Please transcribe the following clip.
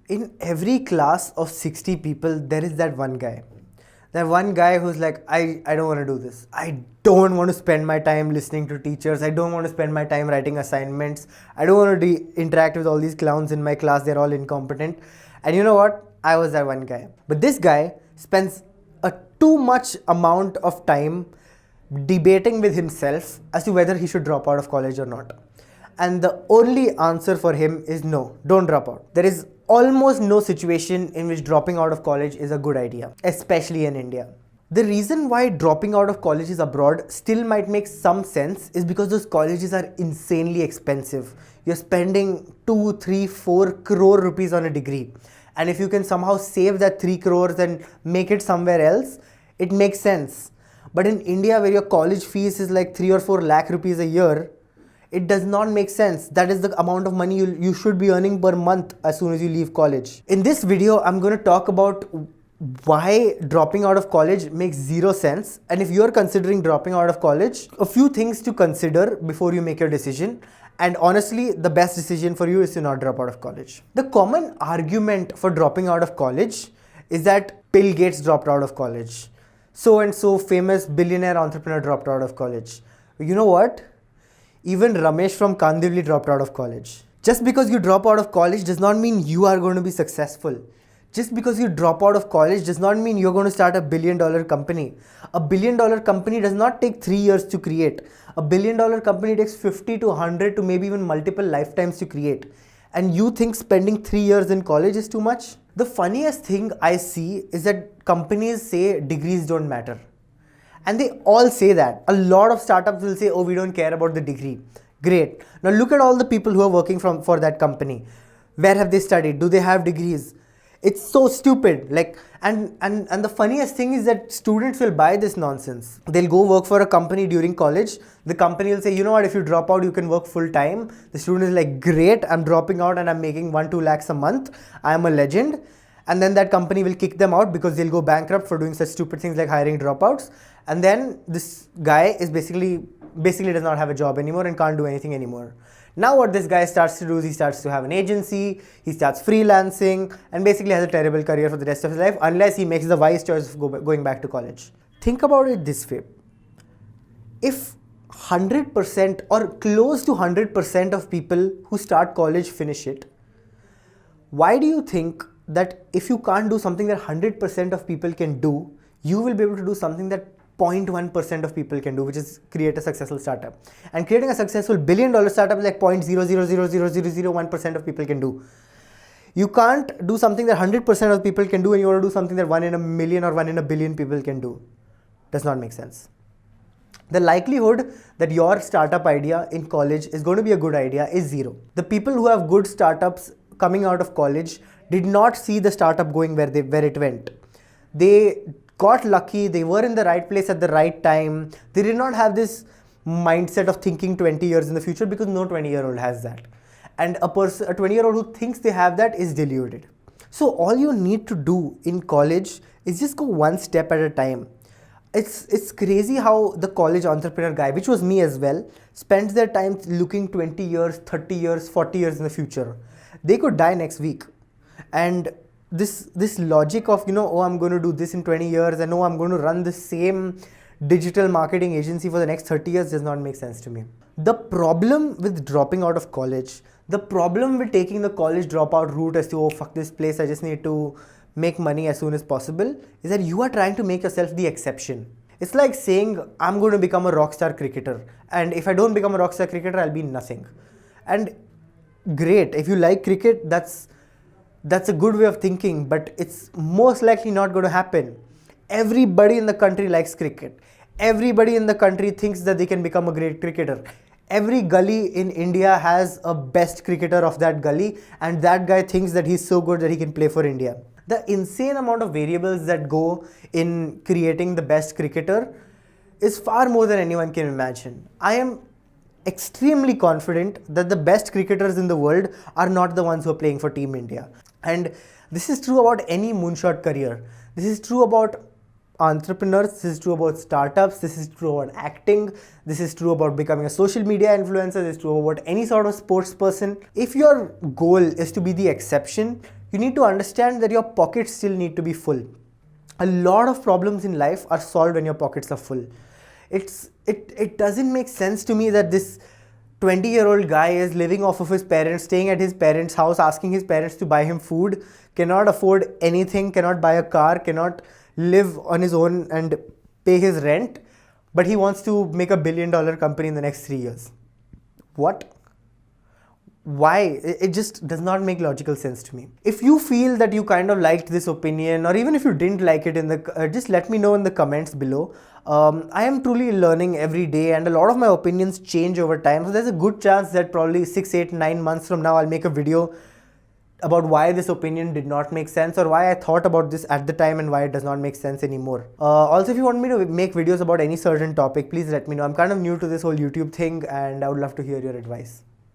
In every class of 60 people, there is that one guy. That one guy who's like, I don't want to do this. I don't want to spend my time listening to teachers. I don't want to spend my time writing assignments. I don't want to interact with all these clowns in my class. They're all incompetent. And you know what? I was that one guy. But this guy spends a too much amount of time debating with himself as to whether he should drop out of college or not. And the only answer for him is no, don't drop out. There is almost no situation in which dropping out of college is a good idea, especially in India. The reason why dropping out of colleges abroad still might make some sense is because those colleges are insanely expensive. You're spending 2, 3, 4 crore rupees on a degree. And if you can somehow save that 3 crores and make it somewhere else, it makes sense. But in India, where your college fees is like 3 or 4 lakh rupees a year, it does not make sense. That is the amount of money you should be earning per month as soon as you leave college. In this video, I'm going to talk about why dropping out of college makes zero sense. And if you're considering dropping out of college, a few things to consider before you make your decision. And honestly, the best decision for you is to not drop out of college. The common argument for dropping out of college is that Bill Gates dropped out of college. So and so famous billionaire entrepreneur dropped out of college. You know what? Even Ramesh from Kandivli dropped out of college. Just because you drop out of college does not mean you are going to be successful. Just because you drop out of college does not mean you're going to start a $1 billion company. A $1 billion company does not take 3 years to create. A $1 billion company takes 50 to 100 to maybe even multiple lifetimes to create. And you think spending 3 years in college is too much? The funniest thing I see is that companies say degrees don't matter. And they all say that. A lot of startups will say, oh, we don't care about the degree. Great. Now look at all the people who are working for that company. Where have they studied? Do they have degrees? It's so stupid. And the funniest thing is that students will buy this nonsense. They'll go work for a company during college. The company will say, you know what, if you drop out, you can work full time. The student is like, great, I'm dropping out and I'm making 1-2 lakhs a month. I'm a legend. And then that company will kick them out because they'll go bankrupt for doing such stupid things like hiring dropouts. And then this guy is basically does not have a job anymore and can't do anything anymore. Now what this guy starts to do is he starts to have an agency, he starts freelancing, and basically has a terrible career for the rest of his life unless he makes the wise choice of going back to college. Think about it this way. If 100% or close to 100% of people who start college finish it, why do you think that if you can't do something that 100% of people can do, you will be able to do something that 0.1% of people can do, which is create a successful startup? And creating a successful $1 billion startup is like 0.0000001% of people can do. You can't do something that 100% of people can do and you want to do something that 1 in a million or 1 in a billion people can do. Does not make sense. The likelihood that your startup idea in college is going to be a good idea is zero. The people who have good startups coming out of college did not see the startup going where it went. They got lucky, they were in the right place at the right time. They did not have this mindset of thinking 20 years in the future because no 20-year-old has that. And a 20-year-old who thinks they have that is deluded. So all you need to do in college is just go one step at a time. It's crazy how the college entrepreneur guy, which was me as well, spends their time looking 20 years, 30 years, 40 years in the future. They could die next week. And this logic of, oh, I'm going to do this in 20 years and oh, I'm going to run the same digital marketing agency for the next 30 years does not make sense to me. The problem with dropping out of college, the problem with taking the college dropout route as to, oh, fuck this place, I just need to make money as soon as possible, is that you are trying to make yourself the exception. It's like saying, I'm going to become a rockstar cricketer. And if I don't become a rockstar cricketer, I'll be nothing. And great, if you like cricket, that's a good way of thinking, but it's most likely not going to happen. Everybody in the country likes cricket. Everybody in the country thinks that they can become a great cricketer. Every gully in India has a best cricketer of that gully, and that guy thinks that he's so good that he can play for India. The insane amount of variables that go in creating the best cricketer is far more than anyone can imagine. I am extremely confident that the best cricketers in the world are not the ones who are playing for Team India. And this is true about any moonshot career. This is true about entrepreneurs, this is true about startups, this is true about acting, this is true about becoming a social media influencer, this is true about any sort of sports person. If your goal is to be the exception, You need to understand that your pockets still need to be full. A lot of problems in life are solved when your pockets are full. It doesn't make sense to me that this 20-year-old guy is living off of his parents, staying at his parents' house, asking his parents to buy him food, cannot afford anything, cannot buy a car, cannot live on his own and pay his rent, but he wants to make $1 billion company in the next 3 years. What? Why? It just does not make logical sense to me. If you feel that you kind of liked this opinion, or even if you didn't like it, just let me know in the comments below. I am truly learning every day, and a lot of my opinions change over time, so there's a good chance that probably 6, 8, 9 months from now I'll make a video about why this opinion did not make sense, or why I thought about this at the time and why it does not make sense anymore. Also, if you want me to make videos about any certain topic, please let me know. I'm kind of new to this whole YouTube thing and I would love to hear your advice.